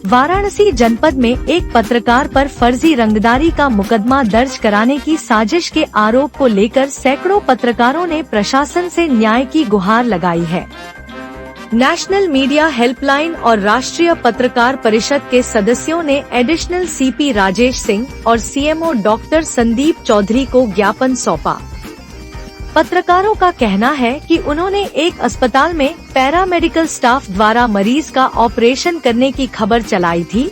वाराणसी जनपद में एक पत्रकार पर फर्जी रंगदारी का मुकदमा दर्ज कराने की साजिश के आरोप को लेकर सैकड़ों पत्रकारों ने प्रशासन से न्याय की गुहार लगाई है। नेशनल मीडिया हेल्पलाइन और राष्ट्रीय पत्रकार परिषद के सदस्यों ने एडिशनल सीपी राजेश सिंह और सीएमओ डॉक्टर संदीप चौधरी को ज्ञापन सौंपा। पत्रकारों का कहना है कि उन्होंने एक अस्पताल में पैरामेडिकल स्टाफ द्वारा मरीज का ऑपरेशन करने की खबर चलाई थी,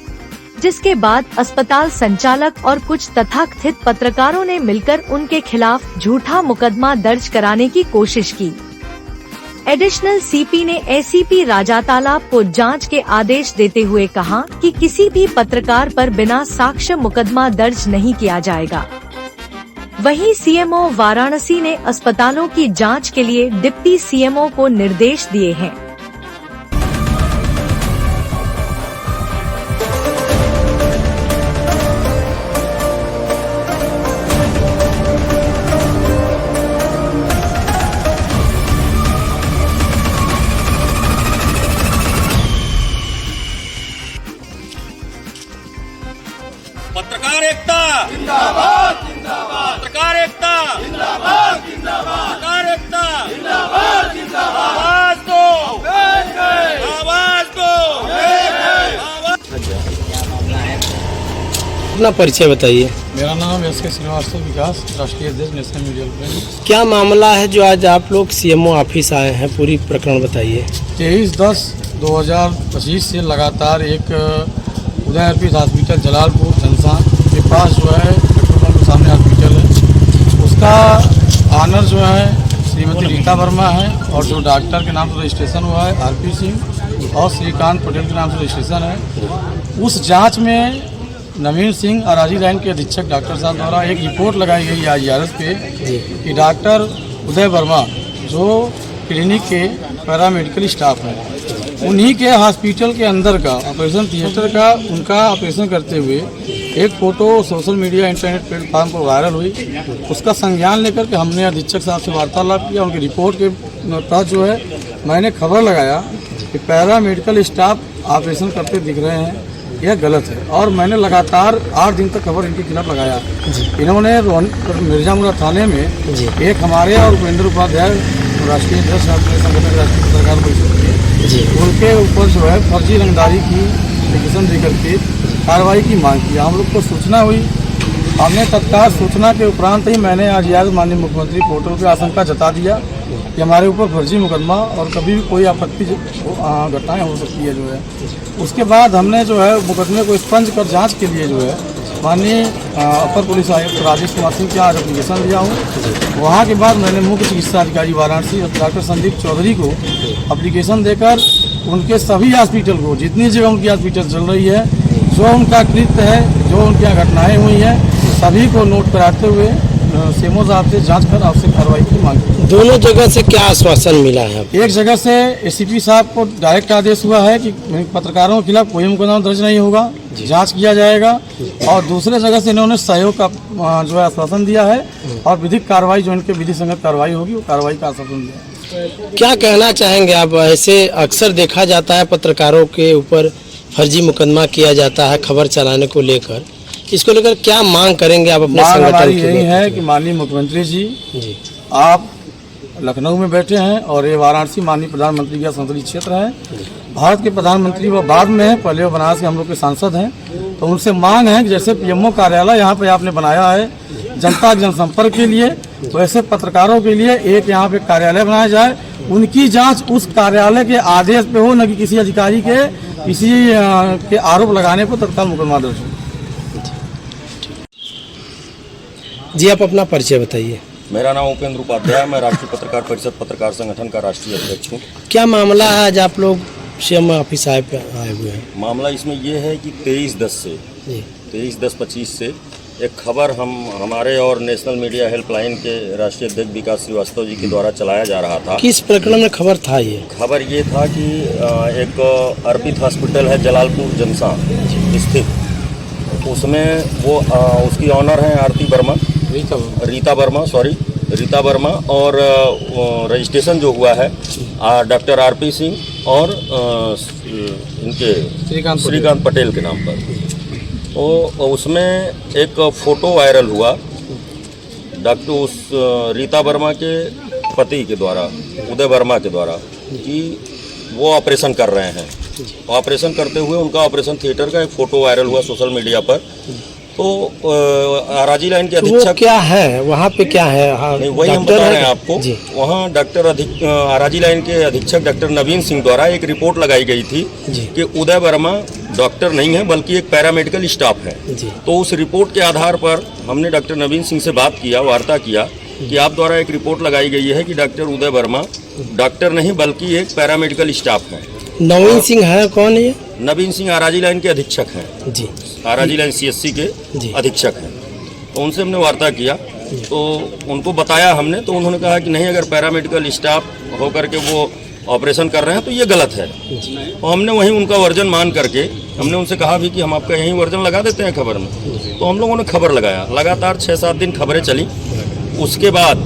जिसके बाद अस्पताल संचालक और कुछ तथाकथित पत्रकारों ने मिलकर उनके खिलाफ झूठा मुकदमा दर्ज कराने की कोशिश की। एडिशनल सीपी ने एसीपी राजातालाब को जांच के आदेश देते हुए कहा कि किसी भी पत्रकार पर बिना साक्ष्य मुकदमा दर्ज नहीं किया जाएगा। वहीं सीएमओ वाराणसी ने अस्पतालों की जांच के लिए डिप्टी सीएमओ को निर्देश दिए हैं। पत्रकार एकता जिंदाबाद जिंदाबाद, पत्रकार एकता जिंदाबाद जिंदाबाद, पत्रकार एकता जिंदाबाद जिंदाबाद, आवाज दो आवाज दो। अपना परिचय बताइए। मेरा नाम एस.के. श्रीवास्तव विकास, राष्ट्रीय अध्यक्ष नेशनल मीडिया हेल्पलाइन। क्या मामला है जो आज आप लोग सीएमओ ऑफिस आए हैं, पूरी प्रकरण बताइए। 23/10/2025 से लगातार एक उदय अर्पित हॉस्पिटल जलालपुर जनसा के पास जो है पेट्रोल पंप के सामने हॉस्पिटल है, उसका ऑनर जो है श्रीमती रीता वर्मा है और जो डॉक्टर के नाम से रजिस्ट्रेशन हुआ है आरपी सिंह और श्रीकांत पटेल के नाम से रजिस्ट्रेशन है। उस जांच में नवीन सिंह और राजी लाइन के अधीक्षक डॉक्टर साहब द्वारा एक रिपोर्ट लगाई गई IRS पे कि डॉक्टर उदय वर्मा जो क्लिनिक के पैरामेडिकल स्टाफ हैं, उन्हीं के हॉस्पिटल के अंदर का ऑपरेशन थिएटर का उनका ऑपरेशन करते हुए एक photo social media internet platform पर वायरल हुई। उसका संज्ञान लेकर के हमने अधीक्षक साहब से वार्तालाप किया। उनकी रिपोर्ट के तहत जो है मैंने खबर लगाया कि पैरामेडिकल स्टाफ ऑपरेशन करते दिख रहे हैं, यह गलत है। और मैंने लगातार 8 दिन तक खबर इनके खिलाफ लगाया। इन्होंने मिर्जापुरा थाने में एक हमारे और उपेंद्र उपाध्याय राष्ट्रीय अध्यक्ष संगठन राष्ट्रीय पत्रकार परिषद के, उनके ऊपर जो है फर्जी रंगदारी की एप्लीकेशन दे करके कार्रवाई की मांग की। हम लोग को सूचना हुई, हमने तत्काल सूचना के उपरांत ही मैंने आज माननीय मुख्यमंत्री पोर्टल पर आशंका जता दिया कि हमारे ऊपर फर्जी मुकदमा और कभी भी कोई आपत्ति घटनाएं हो सकती है जो है। उसके बाद हमने जो है मुकदमे को स्पंज कर जांच के लिए जो है माननीय अपर पुलिस आयुक्त राजेश कुमार सिंह के आज एप्लीकेशन दिया हूँ। वहाँ के बाद मैंने मुख्य चिकित्सा अधिकारी वाराणसी डॉक्टर संदीप चौधरी को एप्लीकेशन देकर उनके सभी हॉस्पिटल को, जितनी जगह उनकी हॉस्पिटल चल रही है, जो उनका कृत्य है, जो उनके यहाँ घटनाएँ हुई हैं, सभी को नोट कराते हुए सीएमओ साहब से जांच कर आवश्यक कार्रवाई की मांग की। दोनों जगह से क्या आश्वासन मिला है? एक जगह से एसीपी साहब को डायरेक्ट आदेश हुआ है कि पत्रकारों के खिलाफ कोई मुकदमा दर्ज नहीं होगा, जांच किया जाएगा। और दूसरे जगह से इन्होंने सहयोग का जो है आश्वासन दिया है और विधिक कार्रवाई जो इनके विधि संगत कार्रवाई होगी वो कार्रवाई का आश्वासन दिया। क्या कहना चाहेंगे आप? ऐसे अक्सर देखा जाता है पत्रकारों के ऊपर फर्जी मुकदमा किया जाता है खबर चलाने को लेकर, इसको लेकर क्या मांग करेंगे आप अपने संगठन की? यही है कि माननीय मुख्यमंत्री जी आप लखनऊ में बैठे हैं और ये वाराणसी माननीय प्रधानमंत्री का संसदीय क्षेत्र है। भारत के प्रधानमंत्री वो बाद में है, पहले वो बनारस के हम लोग के सांसद हैं। तो उनसे मांग है कि जैसे पीएमओ कार्यालय यहाँ पे आपने बनाया है जनता जनसंपर्क के लिए, वैसे पत्रकारों के लिए एक यहाँ पे कार्यालय बनाया जाए। उनकी जाँच उस कार्यालय के आदेश पे हो, न कि किसी अधिकारी के किसी के आरोप लगाने पर तत्काल मुकदमा दर्ज हो। जी आप अपना परिचय बताइए। मेरा नाम उपेंद्र उपाध्याय, मैं राष्ट्रीय पत्रकार परिषद पत्रकार संगठन का राष्ट्रीय अध्यक्ष हूँ। क्या मामला है आज आप लोग सीएमओ ऑफिस आए हुए हैं? मामला इसमें ये है कि 23/10/25 से एक खबर हमारे और नेशनल मीडिया हेल्पलाइन के राष्ट्रीय अध्यक्ष विकास श्रीवास्तव जी के द्वारा चलाया जा रहा था। किस प्रकरण में खबर था ये? खबर ये था कि एक अर्पित हॉस्पिटल है जलालपुर जनसा स्थित, उसमें वो उसकी ऑनर हैं रीता वर्मा और रजिस्ट्रेशन जो हुआ है डॉक्टर आरपी सिंह और इनके श्रीकांत पटेल के नाम पर। तो उसमें एक फ़ोटो वायरल हुआ डॉक्टर उस रीता वर्मा के पति के द्वारा, उदय वर्मा के द्वारा, कि वो ऑपरेशन कर रहे हैं। ऑपरेशन करते हुए उनका ऑपरेशन थिएटर का एक फ़ोटो वायरल हुआ सोशल मीडिया पर। तो आराजी लाइन के अधीक्षक, वो क्या है वहाँ पे, क्या है? हाँ, नहीं, वही हम बता रहे हैं आपको। वहाँ डॉक्टर आराजी लाइन के अधीक्षक डॉक्टर नवीन सिंह द्वारा एक रिपोर्ट लगाई गई थी कि उदय वर्मा डॉक्टर नहीं है बल्कि एक पैरामेडिकल स्टाफ है। तो उस रिपोर्ट के आधार पर हमने डॉक्टर नवीन सिंह से बात किया, वार्ता किया कि आप द्वारा एक रिपोर्ट लगाई गई है कि डॉक्टर उदय वर्मा डॉक्टर नहीं बल्कि एक पैरामेडिकल स्टाफ है। नवीन सिंह है कौन है? नवीन सिंह आराजी लाइन के अधीक्षक हैं जी, आराजी लाइन CSC के अधीक्षक हैं। तो उनसे हमने वार्ता किया, तो उनको बताया हमने, तो उन्होंने कहा कि नहीं, अगर पैरामेडिकल स्टाफ होकर के वो ऑपरेशन कर रहे हैं तो ये गलत है। तो हमने वहीं उनका वर्जन मान करके हमने उनसे कहा भी कि हम आपका यहीं वर्जन लगा देते हैं खबर में। तो हम लोगों ने खबर लगाया, लगातार 6-7 दिन खबरें चली। उसके बाद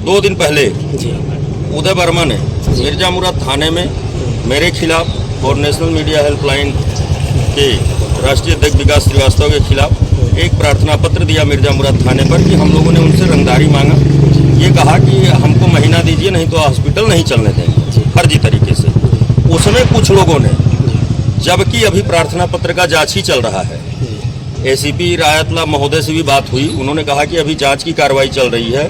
2 दिन पहले उदय वर्मा ने मिर्जा मुराद थाने में मेरे खिलाफ और नेशनल मीडिया हेल्पलाइन के राष्ट्रीय अध्यक्ष विकास श्रीवास्तव के खिलाफ एक प्रार्थना पत्र दिया मिर्जा मुराद थाने पर कि हम लोगों ने उनसे रंगदारी मांगा। ये कहा कि हमको महीना दीजिए नहीं तो हॉस्पिटल नहीं चलने देंगे, फर्जी तरीके से। उसमें कुछ लोगों ने, जबकि अभी प्रार्थना पत्र का जांच ही चल रहा है, ACP रायतला महोदय से भी बात हुई, उन्होंने कहा कि अभी जांच की कार्रवाई चल रही है,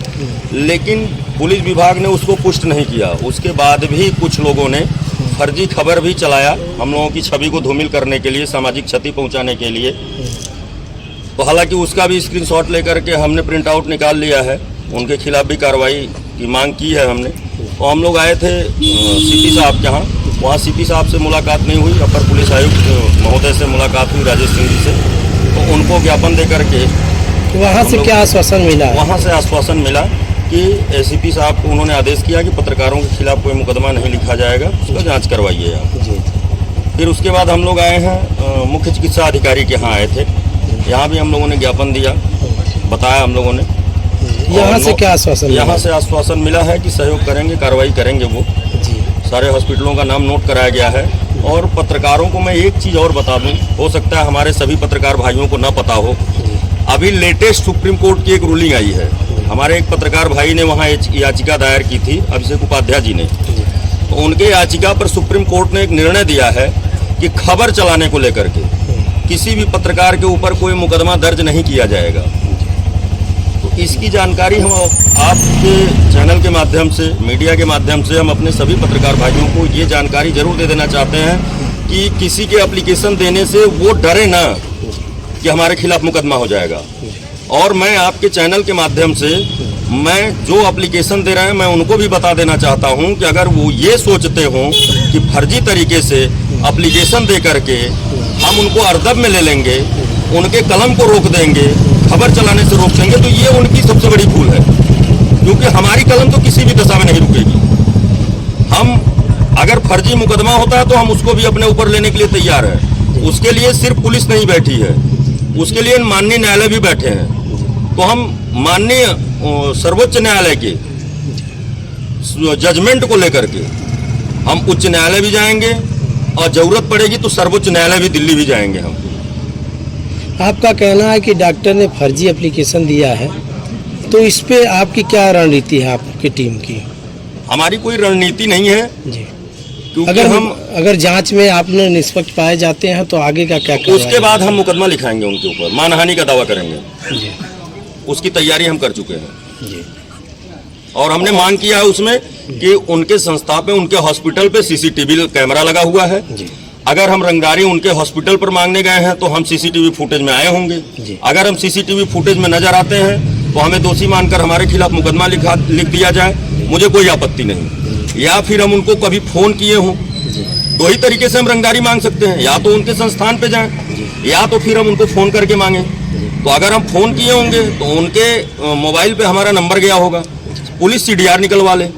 लेकिन पुलिस विभाग ने उसको पुष्ट नहीं किया। उसके बाद भी कुछ लोगों ने फर्जी खबर भी चलाया हम लोगों की छवि को धूमिल करने के लिए, सामाजिक क्षति पहुंचाने के लिए। तो हालांकि उसका भी स्क्रीनशॉट लेकर के हमने प्रिंट आउट निकाल लिया है, उनके खिलाफ भी कार्रवाई की मांग की है हमने। तो हम लोग आए थे CP साहब के यहाँ, वहाँ CP साहब से मुलाकात नहीं हुई, अपर पुलिस आयुक्त महोदय से मुलाकात हुई, राजेश सिंह जी से। तो उनको ज्ञापन दे करके वहाँ से क्या आश्वासन मिला? वहाँ से आश्वासन मिला कि ACP साहब को उन्होंने आदेश किया कि पत्रकारों के खिलाफ कोई मुकदमा नहीं लिखा जाएगा, उसका जांच करवाइए आप। फिर उसके बाद हम लोग आए हैं मुख्य चिकित्सा अधिकारी के यहाँ आए थे, यहाँ भी हम लोगों ने ज्ञापन दिया, बताया हम लोगों ने। यहाँ से क्या आश्वासन? यहाँ से आश्वासन मिला है कि सहयोग करेंगे, कार्रवाई करेंगे। वो सारे हॉस्पिटलों का नाम नोट कराया गया है। और पत्रकारों को मैं एक चीज़ और बता दूँ, हो सकता है हमारे सभी पत्रकार भाइयों को न पता हो, अभी लेटेस्ट सुप्रीम कोर्ट की एक रूलिंग आई है। हमारे एक पत्रकार भाई ने वहाँ याचिका दायर की थी, अभिषेक उपाध्याय जी ने। तो उनके याचिका पर सुप्रीम कोर्ट ने एक निर्णय दिया है कि खबर चलाने को लेकर के किसी भी पत्रकार के ऊपर कोई मुकदमा दर्ज नहीं किया जाएगा। तो इसकी जानकारी हम आपके चैनल के माध्यम से, मीडिया के माध्यम से हम अपने सभी पत्रकार भाइयों को ये जानकारी जरूर दे देना चाहते हैं कि किसी के एप्लीकेशन देने से वो डरे ना कि हमारे खिलाफ मुकदमा हो जाएगा। और मैं आपके चैनल के माध्यम से मैं जो एप्लीकेशन दे रहे हैं मैं उनको भी बता देना चाहता हूं कि अगर वो ये सोचते हों कि फर्जी तरीके से एप्लीकेशन दे करके हम उनको अर्दब में ले लेंगे, उनके कलम को रोक देंगे, खबर चलाने से रोक देंगे, तो ये उनकी सबसे बड़ी भूल है। क्योंकि हमारी कलम तो किसी भी दशा में नहीं रुकेगी। हम अगर फर्जी मुकदमा होता है तो हम उसको भी अपने ऊपर लेने के लिए तैयार है। उसके लिए सिर्फ पुलिस नहीं बैठी है, उसके लिए माननीय न्यायालय भी बैठे हैं। तो हम माननीय सर्वोच्च न्यायालय के जजमेंट को लेकर के हम उच्च न्यायालय भी जाएंगे और जरूरत पड़ेगी तो सर्वोच्च न्यायालय भी दिल्ली भी जाएंगे हम। आपका कहना है कि डॉक्टर ने फर्जी एप्लीकेशन दिया है, तो इस पे आपकी क्या रणनीति है आपकी टीम की? हमारी कोई रणनीति नहीं है जी। क्योंकि अगर जांच में आपने निष्पक्ष पाए जाते हैं तो आगे का क्या? उसके बाद हम मुकदमा लिखाएंगे उनके ऊपर, मानहानि का दावा करेंगे जी। उसकी तैयारी हम कर चुके हैं जी। और हमने मांग किया है उसमें कि उनके संस्था पे, उनके हॉस्पिटल पे CCTV कैमरा लगा हुआ है जी। अगर हम रंगदारी उनके हॉस्पिटल पर मांगने गए हैं तो हम CCTV फुटेज में आए होंगे। अगर हम CCTV फुटेज में नजर आते हैं तो हमें दोषी मानकर हमारे खिलाफ मुकदमा लिख दिया जाए, मुझे कोई आपत्ति नहीं। या फिर हम उनको कभी फोन किए हों, दो ही तरीके से हम रंगदारी मांग सकते हैं, या तो उनके संस्थान पे जाएं या तो फिर हम उनको फोन करके मांगे। तो अगर हम फोन किए होंगे तो उनके मोबाइल पे हमारा नंबर गया होगा, पुलिस CDR निकलवा ले।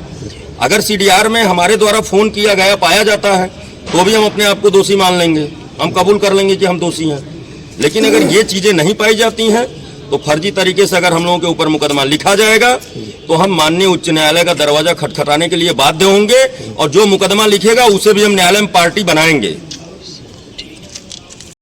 अगर CDR में हमारे द्वारा फोन किया गया पाया जाता है तो भी हम अपने आप को दोषी मान लेंगे, हम कबूल कर लेंगे कि हम दोषी हैं। लेकिन अगर ये चीज़ें नहीं पाई जाती हैं तो फर्जी तरीके से अगर हम लोगों के ऊपर मुकदमा लिखा जाएगा तो हम माननीय उच्च न्यायालय का दरवाजा खटखटाने के लिए बाध्य होंगे और जो मुकदमा लिखेगा उसे भी हम न्यायालय में पार्टी बनाएंगे।